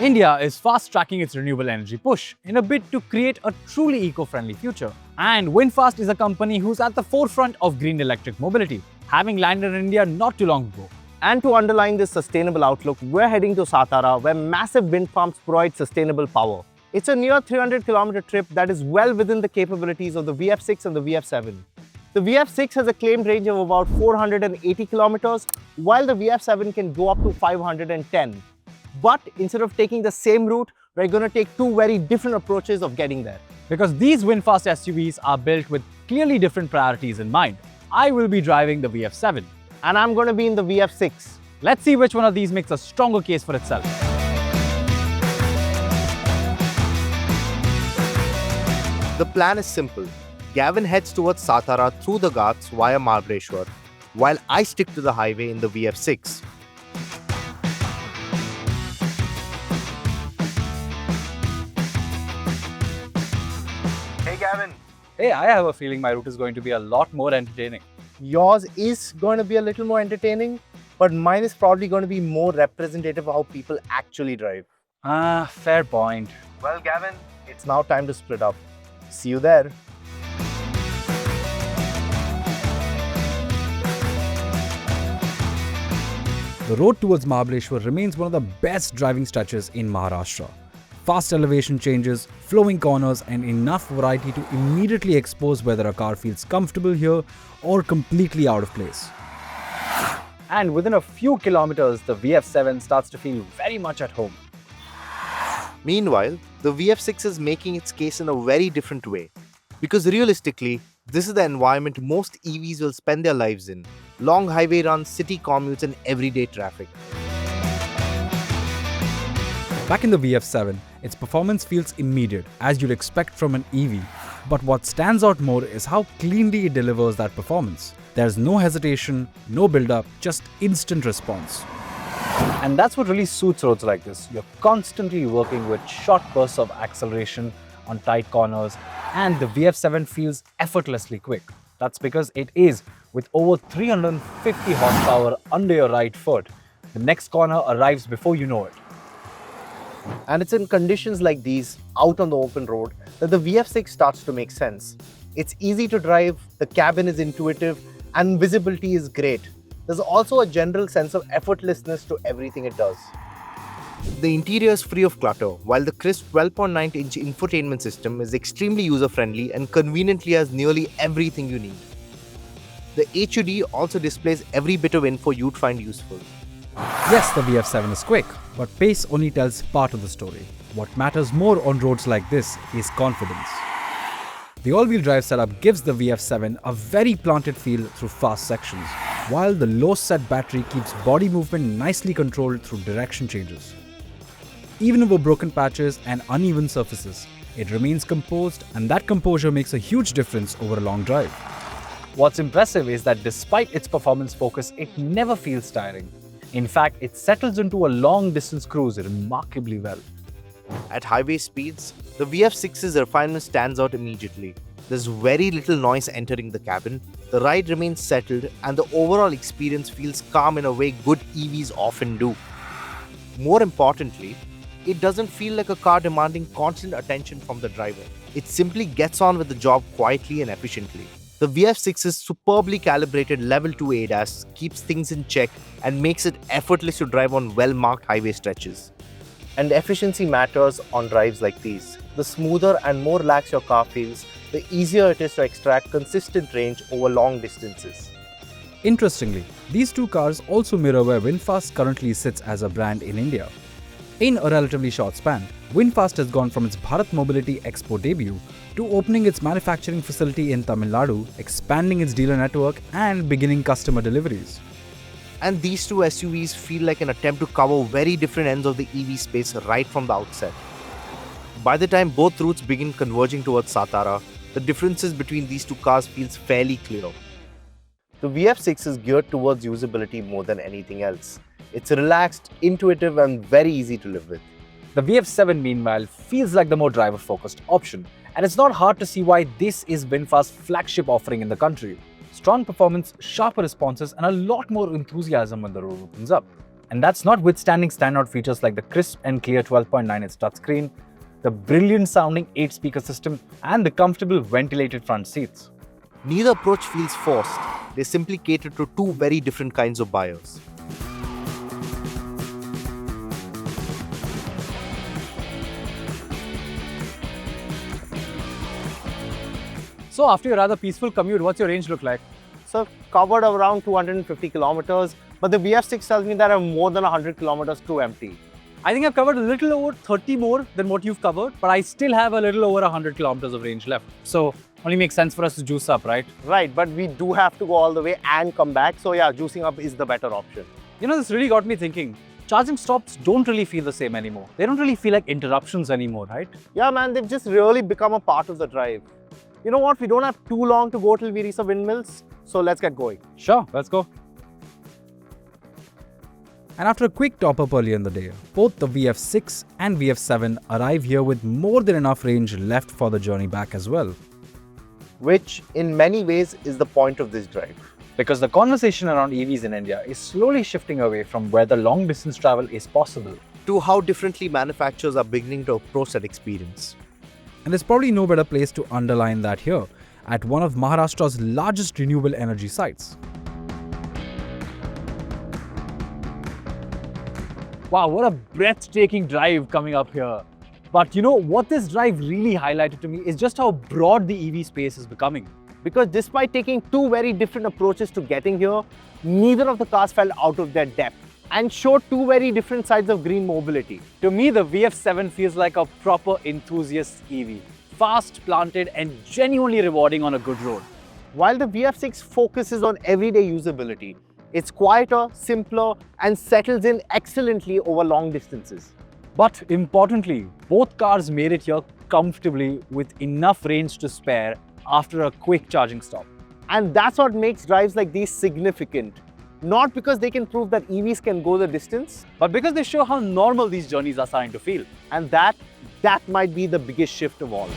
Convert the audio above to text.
India is fast-tracking its renewable energy push in a bid to create a truly eco-friendly future. And VinFast is a company who's at the forefront of green electric mobility, having landed in India not too long ago. And to underline this sustainable outlook, we're heading to Satara, where massive wind farms provide sustainable power. It's a near 300-kilometer trip that is well within the capabilities of the VF6 and the VF7. The VF6 has a claimed range of about 480 kilometers, while the VF7 can go up to 510. But instead of taking the same route, we're going to take two very different approaches of getting there. Because these VinFast SUVs are built with clearly different priorities in mind. I will be driving the VF7. And I'm going to be in the VF6. Let's see which one of these makes a stronger case for itself. The plan is simple. Gavin heads towards Satara through the Ghats via Mahabaleshwar, while I stick to the highway in the VF6. Hey Gavin. Hey, I have a feeling my route is going to be a lot more entertaining. Yours is going to be a little more entertaining, but mine is probably going to be more representative of how people actually drive. Fair point. Well, Gavin, it's now time to split up. See you there. The road towards Mahabaleshwar remains one of the best driving stretches in Maharashtra. Fast elevation changes, flowing corners, and enough variety to immediately expose whether a car feels comfortable here or completely out of place. And within a few kilometers, the VF7 starts to feel very much at home. Meanwhile, the VF6 is making its case in a very different way. Because realistically, this is the environment most EVs will spend their lives in. Long highway runs, city commutes, and everyday traffic. Back in the VF7, its performance feels immediate, as you'd expect from an EV. But what stands out more is how cleanly it delivers that performance. There's no hesitation, no build-up, just instant response. And that's what really suits roads like this. You're constantly working with short bursts of acceleration on tight corners, and the VF7 feels effortlessly quick. That's because it is, with over 350 horsepower under your right foot. The next corner arrives before you know it. And it's in conditions like these, out on the open road, that the VF6 starts to make sense. It's easy to drive, the cabin is intuitive, and visibility is great. There's also a general sense of effortlessness to everything it does. The interior is free of clutter, while the crisp 12.9-inch infotainment system is extremely user-friendly and conveniently has nearly everything you need. The HUD also displays every bit of info you'd find useful. Yes, the VF7 is quick, but pace only tells part of the story. What matters more on roads like this is confidence. The all-wheel drive setup gives the VF7 a very planted feel through fast sections, while the low-set battery keeps body movement nicely controlled through direction changes. Even over broken patches and uneven surfaces, it remains composed, and that composure makes a huge difference over a long drive. What's impressive is that despite its performance focus, it never feels tiring. In fact, it settles into a long-distance cruise remarkably well. At highway speeds, the VF6's refinement stands out immediately. There's very little noise entering the cabin, the ride remains settled, and the overall experience feels calm in a way good EVs often do. More importantly, it doesn't feel like a car demanding constant attention from the driver. It simply gets on with the job quietly and efficiently. The VF6's superbly calibrated Level 2 ADAS keeps things in check and makes it effortless to drive on well-marked highway stretches. And efficiency matters on drives like these. The smoother and more relaxed your car feels, the easier it is to extract consistent range over long distances. Interestingly, these two cars also mirror where VinFast currently sits as a brand in India. In a relatively short span, VinFast has gone from its Bharat Mobility Expo debut to opening its manufacturing facility in Tamil Nadu, expanding its dealer network, and beginning customer deliveries. And these two SUVs feel like an attempt to cover very different ends of the EV space right from the outset. By the time both routes begin converging towards Satara, the differences between these two cars feels fairly clear. The VF6 is geared towards usability more than anything else. It's relaxed, intuitive, and very easy to live with. The VF7, meanwhile, feels like the more driver-focused option, and it's not hard to see why this is VinFast's flagship offering in the country. Strong performance, sharper responses, and a lot more enthusiasm when the road opens up. And that's notwithstanding standout features like the crisp and clear 12.9-inch touchscreen, the brilliant sounding 8-speaker system, and the comfortable ventilated front seats. Neither approach feels forced. They simply cater to two very different kinds of buyers. So after your rather peaceful commute, what's your range look like? So covered around 250 kilometers, but the VF6 tells me that I have more than 100 kilometers to empty. I think I've covered a little over 30 more than what you've covered, but I still have a little over 100 kilometers of range left. So only makes sense for us to juice up, right? Right, but we do have to go all the way and come back. So yeah, juicing up is the better option. You know, this really got me thinking. Charging stops don't really feel the same anymore. They don't really feel like interruptions anymore, right? Yeah, man, they've just really become a part of the drive. You know what? We don't have too long to go till we reach the windmills. So let's get going. Sure, let's go. And after a quick top-up earlier in the day, both the VF6 and VF7 arrive here with more than enough range left for the journey back as well. Which in many ways is the point of this drive. Because the conversation around EVs in India is slowly shifting away from whether long-distance travel is possible To how differently manufacturers are beginning to approach that experience. And there's probably no better place to underline that here, at one of Maharashtra's largest renewable energy sites. Wow, what a breathtaking drive coming up here. But you know, what this drive really highlighted to me is just how broad the EV space is becoming. Because despite taking two very different approaches to getting here, neither of the cars fell out of their depth and showed two very different sides of green mobility. To me, the VF7 feels like a proper enthusiast EV. Fast, planted, and genuinely rewarding on a good road. While the VF6 focuses on everyday usability, it's quieter, simpler, and settles in excellently over long distances. But importantly, both cars made it here comfortably with enough range to spare after a quick charging stop. And that's what makes drives like these significant. Not because they can prove that EVs can go the distance, But because they show how normal these journeys are starting to feel. and that might be the biggest shift of all.